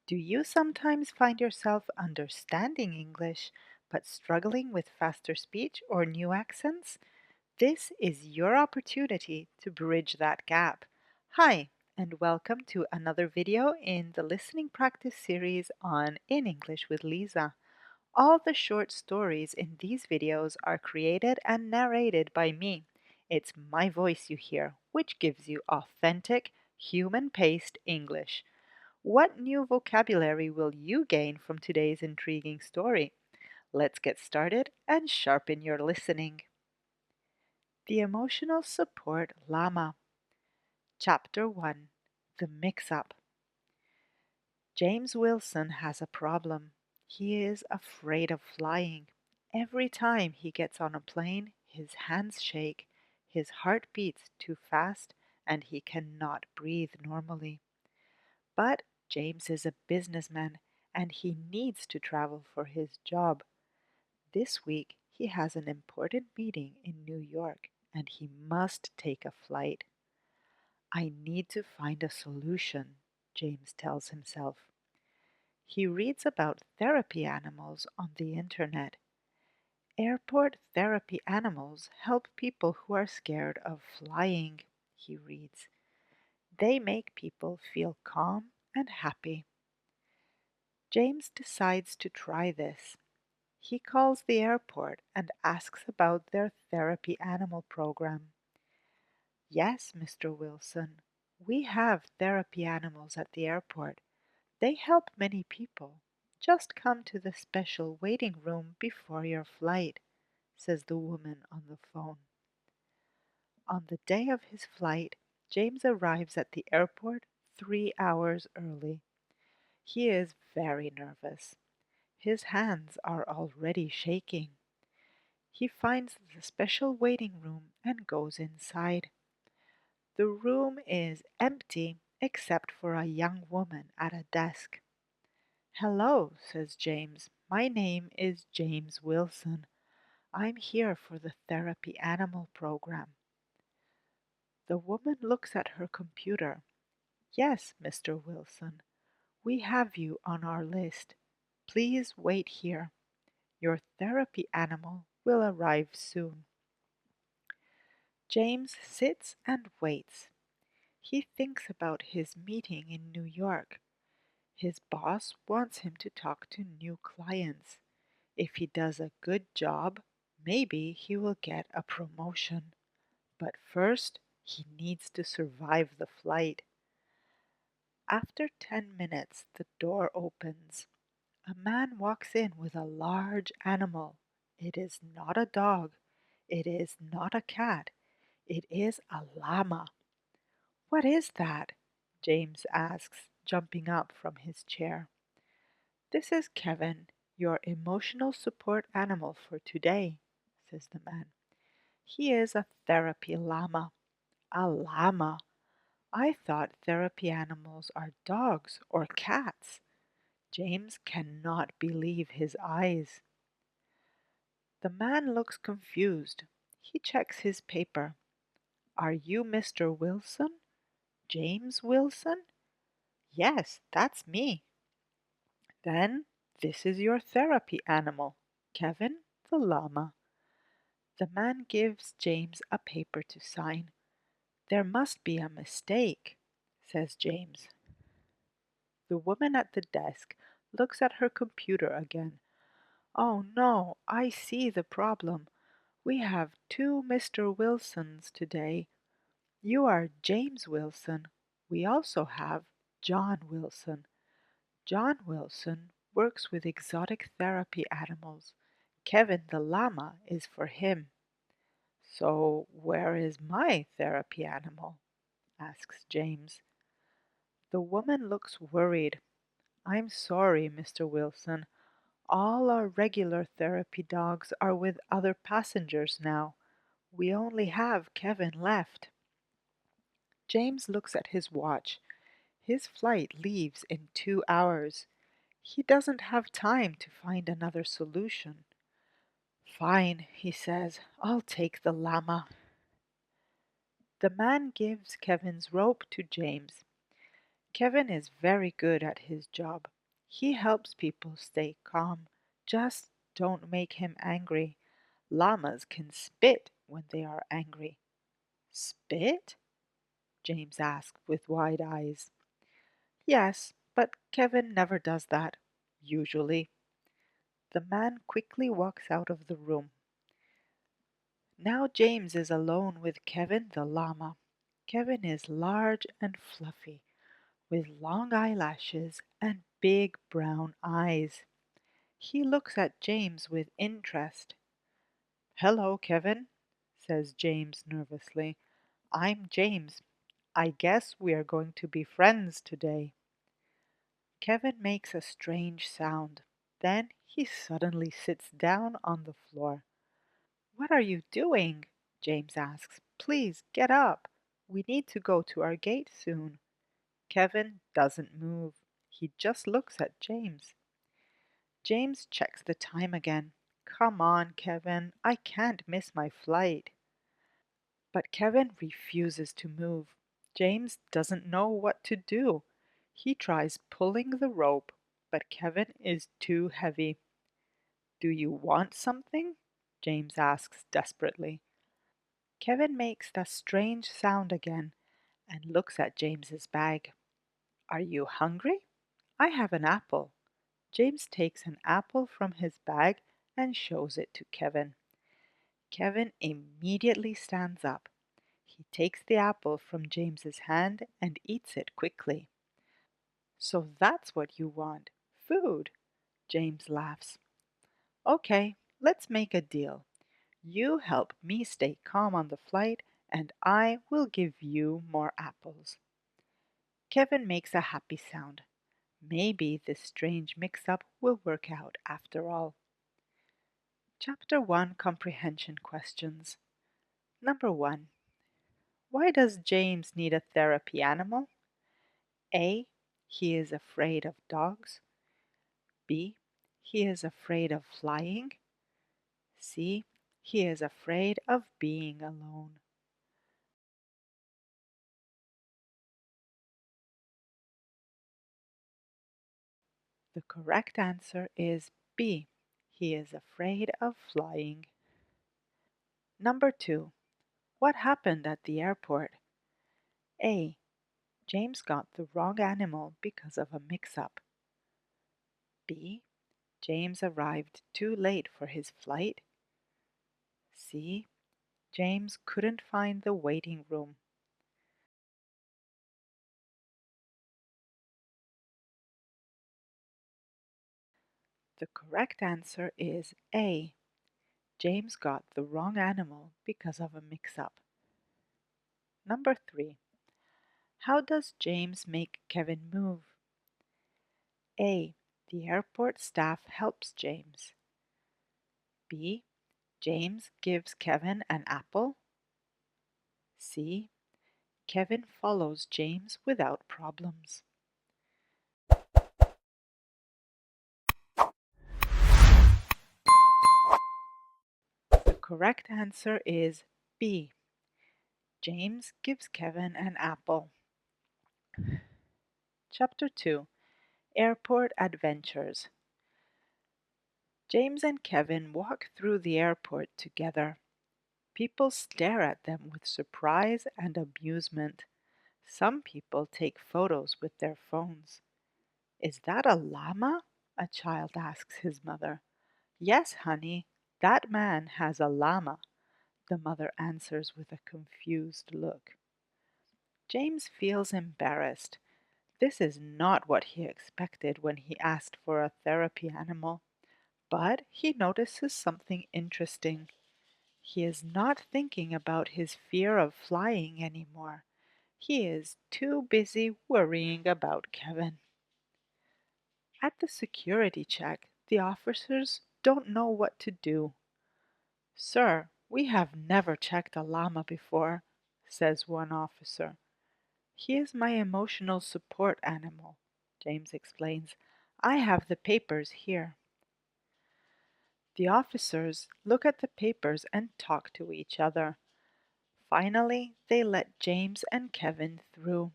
Do you sometimes find yourself understanding English but struggling with faster speech or new accents? This is your opportunity to bridge that gap. Hi, and welcome to another video in the listening practice series on In English with Lisa. All the short stories in these videos are created and narrated by me. It's my voice you hear, which gives you authentic, human paced English. What new vocabulary will you gain from today's intriguing story? Let's get started and sharpen your listening. The Emotional Support Llama. Chapter 1. The Mix-Up. James Wilson has a problem. He is afraid of flying. Every time he gets on a plane, his hands shake, his heart beats too fast, and he cannot breathe normally. But James is a businessman and he needs to travel for his job. This week he has an important meeting in New York and he must take a flight. I need to find a solution, James tells himself. He reads about therapy animals on the internet. Airport therapy animals help people who are scared of flying, he reads. They make people feel calm and happy. James decides to try this. He calls the airport and asks about their therapy animal program. Yes, Mr. Wilson, we have therapy animals at the airport. They help many people. Just come to the special waiting room before your flight, says the woman on the phone. On the day of his flight, James arrives at the airport 3 hours early. He is very nervous. His hands are already shaking. He finds the special waiting room and goes inside. The room is empty except for a young woman at a desk. Hello, says James. My name is James Wilson. I'm here for the therapy animal program. The woman looks at her computer. Yes, Mr. Wilson, we have you on our list. Please wait here. Your therapy animal will arrive soon. James sits and waits. He thinks about his meeting in New York. His boss wants him to talk to new clients. If he does a good job, maybe he will get a promotion. But first, he needs to survive the flight. After 10 minutes, the door opens. A man walks in with a large animal. It is not a dog. It is not a cat. It is a llama. What is that? James asks, jumping up from his chair. This is Kevin, your emotional support animal for today, says the man. He is a therapy llama. A llama? I thought therapy animals are dogs or cats. James cannot believe his eyes. The man looks confused. He checks his paper. Are you Mr. Wilson? James Wilson? Yes, that's me. Then this is your therapy animal, Kevin the llama. The man gives James a paper to sign. There must be a mistake, says James. The woman at the desk looks at her computer again. Oh no, I see the problem. We have two Mr. Wilsons today. You are James Wilson. We also have John Wilson. John Wilson works with exotic therapy animals. Kevin the llama is for him. So where is my therapy animal? Asks James. The woman looks worried. I'm sorry, Mr. Wilson. All our regular therapy dogs are with other passengers now. We only have Kevin left. James looks at his watch. His flight leaves in 2 hours. He doesn't have time to find another solution. Fine, he says. I'll take the llama. The man gives Kevin's rope to James. Kevin is very good at his job. He helps people stay calm. Just don't make him angry. Llamas can spit when they are angry. Spit? James asked with wide eyes. Yes, but Kevin never does that. Usually. The man quickly walks out of the room. Now James is alone with Kevin the llama. Kevin is large and fluffy, with long eyelashes and big brown eyes. He looks at James with interest. "Hello, Kevin," says James nervously. "I'm James. I guess we are going to be friends today." Kevin makes a strange sound. Then he suddenly sits down on the floor. "What are you doing?" James asks. "Please get up. We need to go to our gate soon." Kevin doesn't move. He just looks at James. James checks the time again. "Come on, Kevin. I can't miss my flight." But Kevin refuses to move. James doesn't know what to do. He tries pulling the rope, but Kevin is too heavy. "Do you want something?" James asks desperately. Kevin makes that strange sound again and looks at James's bag. "Are you hungry? I have an apple." James takes an apple from his bag and shows it to Kevin. Kevin immediately stands up. He takes the apple from James's hand and eats it quickly. "So that's what you want, food," James laughs. "Okay, let's make a deal. You help me stay calm on the flight, and I will give you more apples." Kevin makes a happy sound. Maybe this strange mix-up will work out after all. Chapter 1 Comprehension Questions. Number 1. Why does James need a therapy animal? A. He is afraid of dogs. B. He is afraid of flying. C. He is afraid of being alone. The correct answer is B. He is afraid of flying. Number 2. What happened at the airport? A. James got the wrong animal because of a mix-up. B. James arrived too late for his flight. C. James couldn't find the waiting room. The correct answer is A. James got the wrong animal because of a mix-up. Number 3. How does James make Kevin move? A. The airport staff helps James. B. James gives Kevin an apple. C. Kevin follows James without problems. The correct answer is B. James gives Kevin an apple. Chapter 2 Airport Adventures. James and Kevin walk through the airport together. People stare at them with surprise and amusement. Some people take photos with their phones. "Is that a llama?" a child asks his mother. "Yes, honey, that man has a llama," the mother answers with a confused look. James feels embarrassed. This is not what he expected when he asked for a therapy animal. But he notices something interesting. He is not thinking about his fear of flying anymore. He is too busy worrying about Kevin. At the security check, the officers don't know what to do. "Sir, we have never checked a llama before," says one officer. "He is my emotional support animal," James explains. "I have the papers here." The officers look at the papers and talk to each other. Finally, they let James and Kevin through.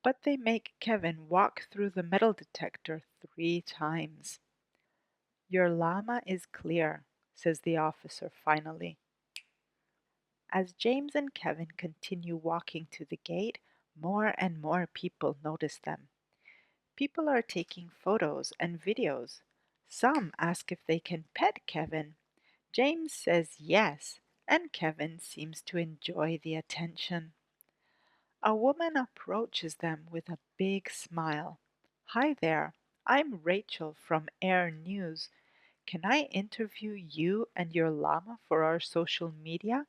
but they make Kevin walk through the metal detector 3 times. Your llama is clear, says the officer finally. As James and Kevin continue walking to the gate, more and more people notice them. People are taking photos and videos. Some ask if they can pet Kevin. James says yes, and Kevin seems to enjoy the attention. A woman approaches them with a big smile. Hi there, I'm Rachel from Air News. Can I interview you and your llama for our social media?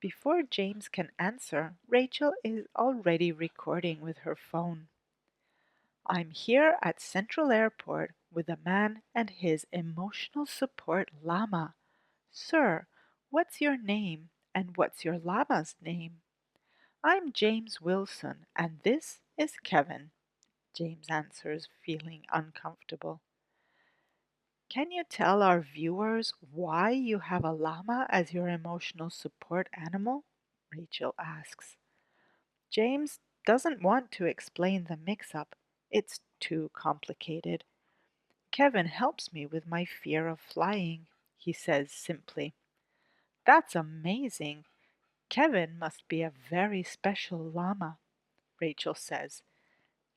Before James can answer, Rachel is already recording with her phone. I'm here at Central Airport with a man and his emotional support llama. Sir, what's your name and what's your llama's name? I'm James Wilson and this is Kevin, James answers, feeling uncomfortable. Can you tell our viewers why you have a llama as your emotional support animal? Rachel asks. James doesn't want to explain the mix-up. It's too complicated. Kevin helps me with my fear of flying, he says simply. That's amazing. Kevin must be a very special llama, Rachel says.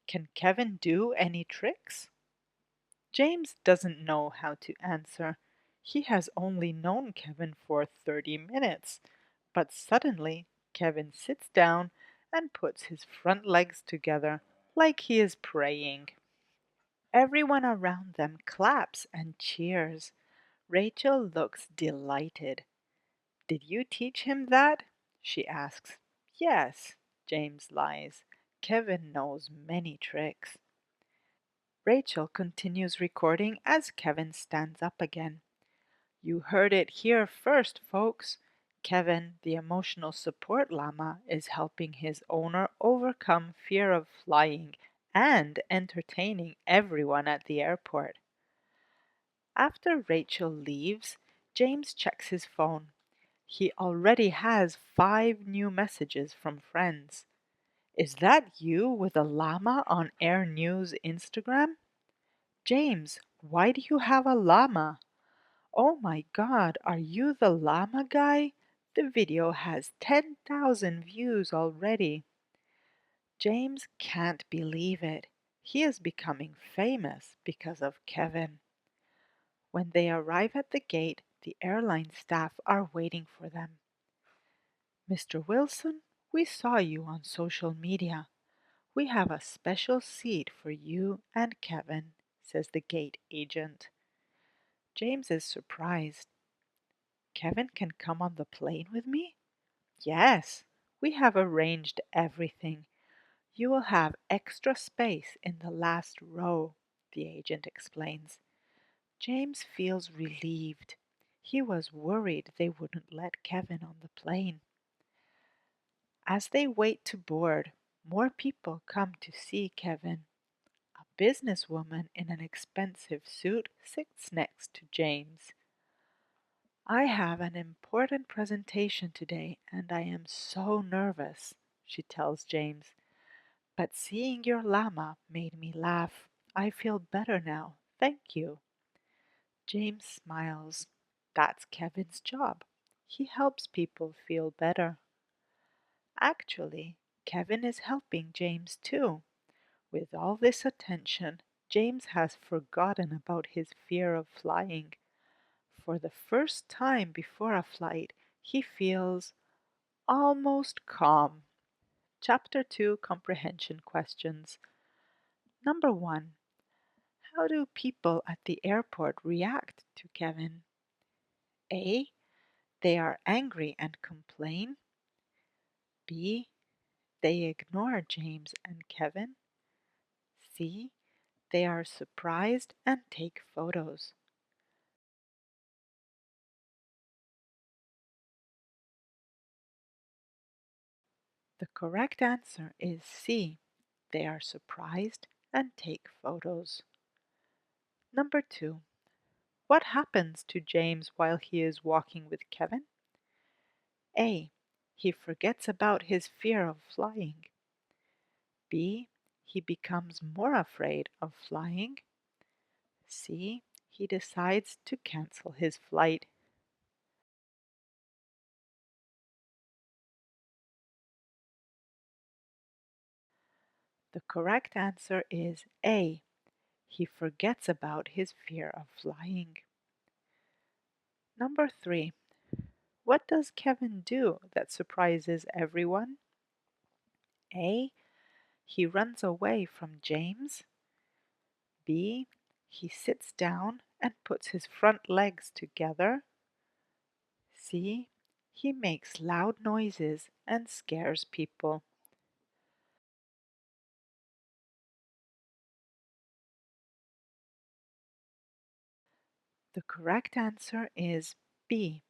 Can Kevin do any tricks? James doesn't know how to answer. He has only known Kevin for 30 minutes, but suddenly Kevin sits down and puts his front legs together like he is praying. Everyone around them claps and cheers. Rachel looks delighted. Did you teach him that? She asks. Yes, James lies. Kevin knows many tricks. Rachel continues recording as Kevin stands up again. You heard it here first, folks. Kevin, the emotional support llama, is helping his owner overcome fear of flying and entertaining everyone at the airport. After Rachel leaves, James checks his phone. He already has 5 new messages from friends. Is that you with a llama on Air News Instagram? James, why do you have a llama? Oh my god, are you the llama guy? The video has 10,000 views already. James can't believe it. He is becoming famous because of Kevin. When they arrive at the gate, the airline staff are waiting for them. Mr. Wilson, we saw you on social media. We have a special seat for you and Kevin, says the gate agent. James is surprised. Kevin can come on the plane with me? Yes, we have arranged everything. You will have extra space in the last row, the agent explains. James feels relieved. He was worried they wouldn't let Kevin on the plane. As they wait to board, more people come to see Kevin. A businesswoman in an expensive suit sits next to James. I have an important presentation today and I am so nervous, she tells James. But seeing your llama made me laugh. I feel better now. Thank you. James smiles. That's Kevin's job. He helps people feel better. Actually, Kevin is helping James too. With all this attention, James has forgotten about his fear of flying. For the first time before a flight, he feels almost calm. Chapter 2 Comprehension Questions. Number 1. How do people at the airport react to Kevin? A. They are angry and complain. B. They ignore James and Kevin. C. They are surprised and take photos. The correct answer is C. They are surprised and take photos. Number 2. What happens to James while he is walking with Kevin? A. He forgets about his fear of flying. B. He becomes more afraid of flying. C. He decides to cancel his flight. The correct answer is A. He forgets about his fear of flying. Number 3. What does Kevin do that surprises everyone? A. He runs away from James. B. He sits down and puts his front legs together. C. He makes loud noises and scares people. The correct answer is B.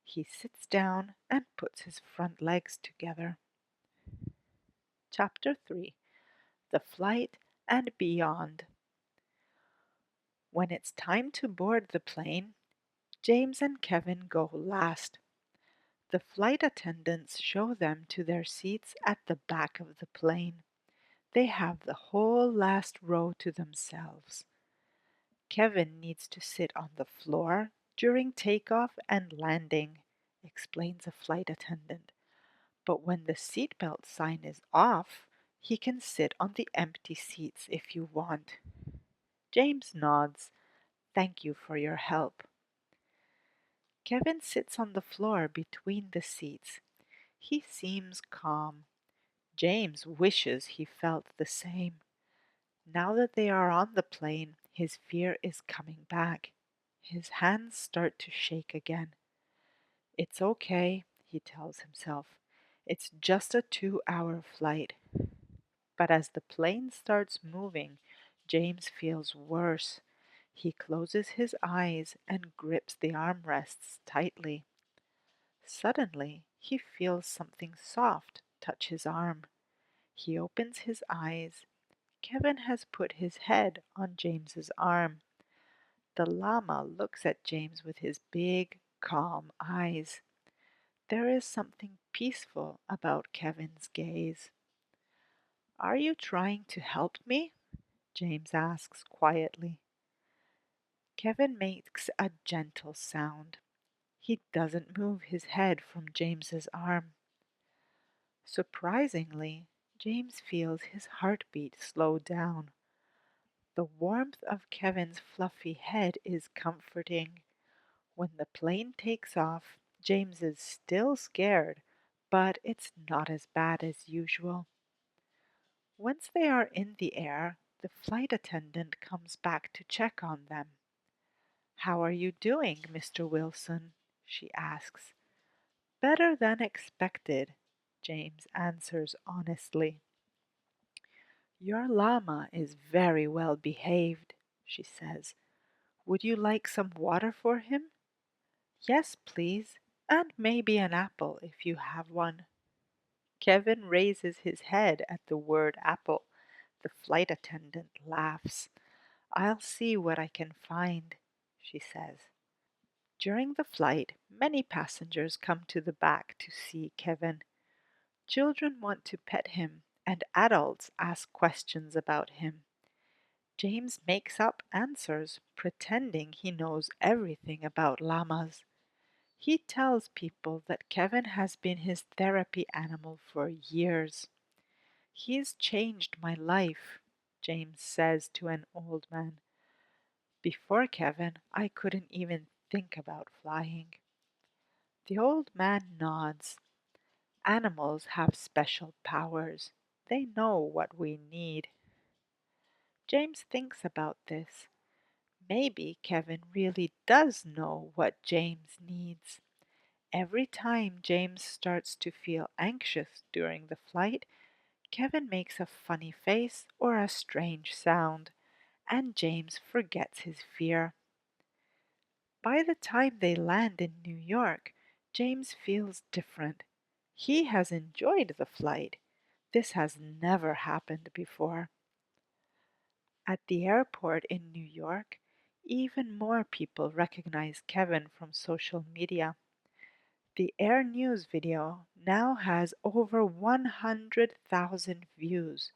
He sits down and puts his front legs together. Chapter 3. The Flight and Beyond. When it's time to board the plane, James and Kevin go last. The flight attendants show them to their seats at the back of the plane. They have the whole last row to themselves. Kevin needs to sit on the floor during takeoff and landing, explains a flight attendant. But when the seatbelt sign is off, he can sit on the empty seats if you want. James nods. Thank you for your help. Kevin sits on the floor between the seats. He seems calm. James wishes he felt the same. Now that they are on the plane, his fear is coming back. His hands start to shake again. It's okay, he tells himself. It's just a 2-hour flight. But as the plane starts moving, James feels worse. He closes his eyes and grips the armrests tightly. Suddenly, he feels something soft touch his arm. He opens his eyes. Kevin has put his head on James's arm. The llama looks at James with his big, calm eyes. There is something peaceful about Kevin's gaze. Are you trying to help me? James asks quietly. Kevin makes a gentle sound. He doesn't move his head from James's arm. Surprisingly, James feels his heartbeat slow down. The warmth of Kevin's fluffy head is comforting. When the plane takes off, James is still scared, but it's not as bad as usual. Once they are in the air, the flight attendant comes back to check on them. How are you doing, Mr. Wilson? She asks. Better than expected, James answers honestly. Your llama is very well behaved, she says. Would you like some water for him? Yes, please, and maybe an apple if you have one. Kevin raises his head at the word apple. The flight attendant laughs. I'll see what I can find, she says. During the flight, many passengers come to the back to see Kevin. Children want to pet him, and adults ask questions about him. James makes up answers, pretending he knows everything about llamas. He tells people that Kevin has been his therapy animal for years. He's changed my life, James says to an old man. Before Kevin, I couldn't even think about flying. The old man nods. Animals have special powers. They know what we need. James thinks about this. Maybe Kevin really does know what James needs. Every time James starts to feel anxious during the flight, Kevin makes a funny face or a strange sound, and James forgets his fear. By the time they land in New York, James feels different. He has enjoyed the flight. This has never happened before. At the airport in New York, even more people recognize Kevin from social media. The Air News video now has over 100,000 views.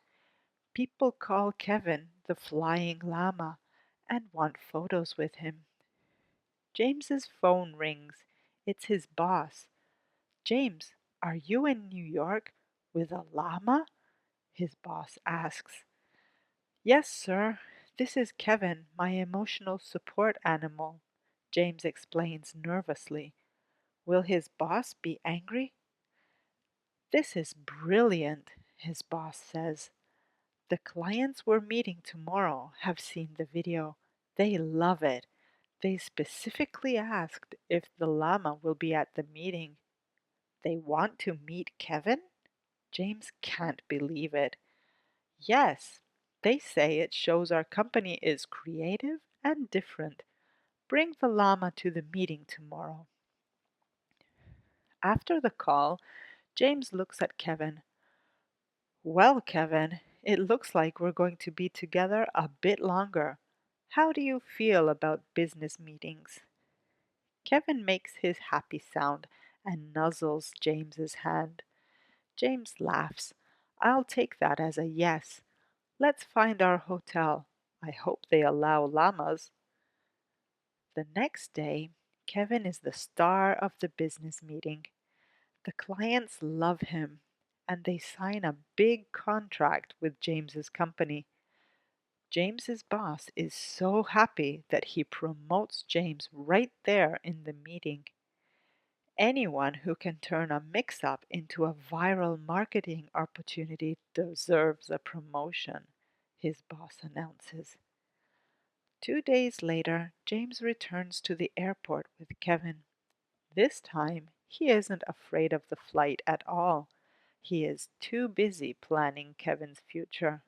People call Kevin the flying llama and want photos with him. James's phone rings. It's his boss. James, are you in New York with a llama? His boss asks. Yes, sir. This is Kevin, my emotional support animal, James explains nervously. Will his boss be angry? This is brilliant, his boss says. The clients we're meeting tomorrow have seen the video. They love it. They specifically asked if the llama will be at the meeting. They want to meet Kevin? James can't believe it. Yes, they say it shows our company is creative and different. Bring the llama to the meeting tomorrow. After the call, James looks at Kevin. Well, Kevin, it looks like we're going to be together a bit longer. How do you feel about business meetings? Kevin makes his happy sound and nuzzles James's hand. James laughs. I'll take that as a yes. Let's find our hotel. I hope they allow llamas. The next day, Kevin is the star of the business meeting. The clients love him, and they sign a big contract with James's company. James's boss is so happy that he promotes James right there in the meeting. Anyone who can turn a mix-up into a viral marketing opportunity deserves a promotion, his boss announces. 2 days later, James returns to the airport with Kevin. This time, he isn't afraid of the flight at all. He is too busy planning Kevin's future.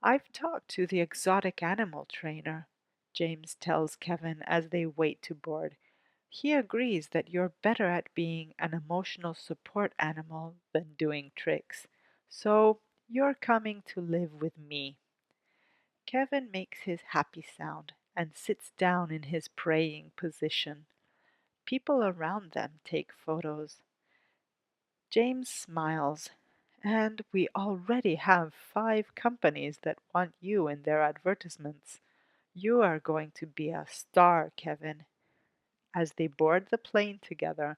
I've talked to the exotic animal trainer, James tells Kevin as they wait to board. He agrees that you're better at being an emotional support animal than doing tricks, so you're coming to live with me. Kevin makes his happy sound and sits down in his praying position. People around them take photos. James smiles. And we already have 5 companies that want you in their advertisements. You are going to be a star, Kevin. As they board the plane together,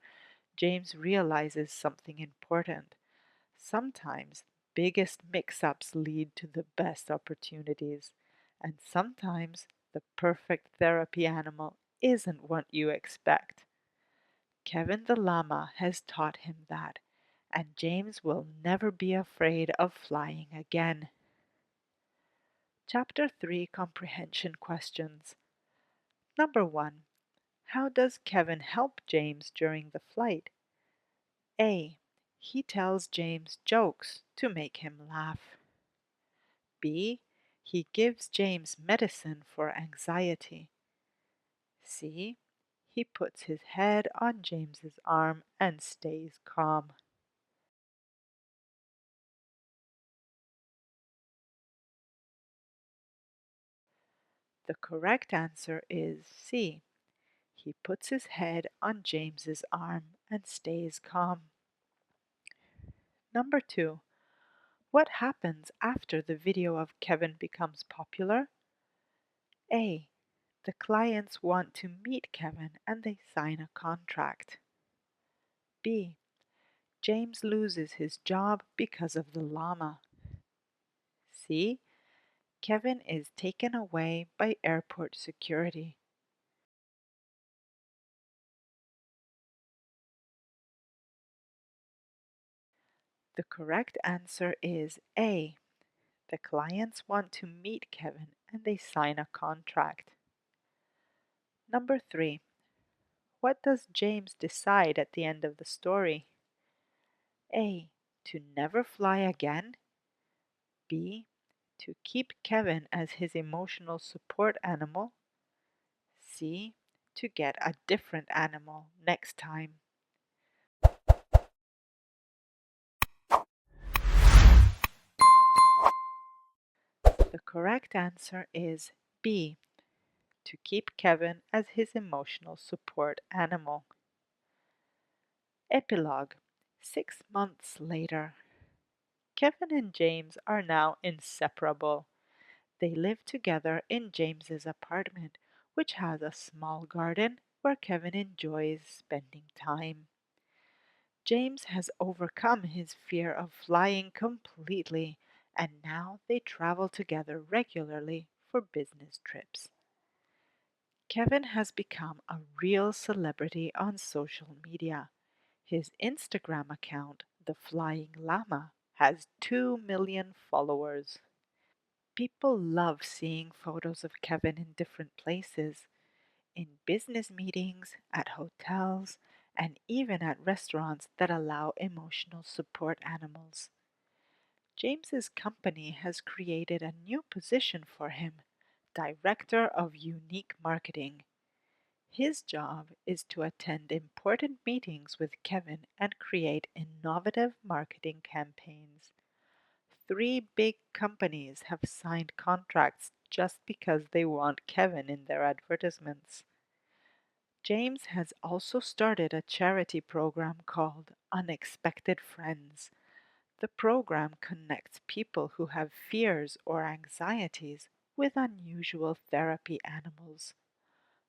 James realizes something important. Sometimes biggest mix-ups lead to the best opportunities, and sometimes the perfect therapy animal isn't what you expect. Kevin the llama has taught him that, and James will never be afraid of flying again. Chapter 3 Comprehension Questions. Number 1. How does Kevin help James during the flight? A. He tells James jokes to make him laugh. B. He gives James medicine for anxiety. C. He puts his head on James's arm and stays calm. The correct answer is C. He puts his head on James's arm and stays calm. Number 2. What happens after the video of Kevin becomes popular? A. The clients want to meet Kevin and they sign a contract. B. James loses his job because of the llama. C. Kevin is taken away by airport security. The correct answer is A. The clients want to meet Kevin and they sign a contract. Number 3. What does James decide at the end of the story? A. To never fly again. B. To keep Kevin as his emotional support animal. C. To get a different animal next time. The correct answer is B. To keep Kevin as his emotional support animal. Epilogue. 6 months later. Kevin and James are now inseparable. They live together in James's apartment, which has a small garden where Kevin enjoys spending time. James has overcome his fear of flying completely, and now they travel together regularly for business trips. Kevin has become a real celebrity on social media. His Instagram account, The Flying Llama, has 2 million followers. People love seeing photos of Kevin in different places, in business meetings, at hotels, and even at restaurants that allow emotional support animals. James's company has created a new position for him, Director of Unique Marketing. His job is to attend important meetings with Kevin and create innovative marketing campaigns. 3 big companies have signed contracts just because they want Kevin in their advertisements. James has also started a charity program called Unexpected Friends. The program connects people who have fears or anxieties with unusual therapy animals.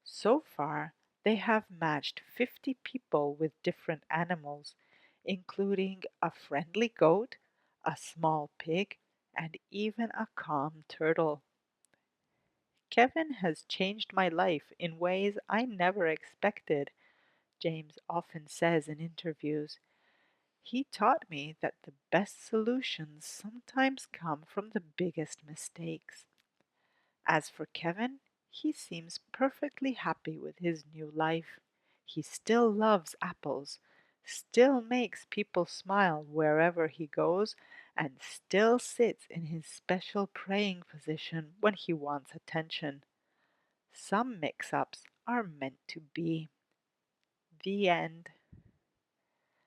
So far, they have matched 50 people with different animals, including a friendly goat, a small pig, and even a calm turtle. Kevin has changed my life in ways I never expected, James often says in interviews. He taught me that the best solutions sometimes come from the biggest mistakes. As for Kevin, he seems perfectly happy with his new life. He still loves apples, still makes people smile wherever he goes, and still sits in his special praying position when he wants attention. Some mix ups are meant to be. The end.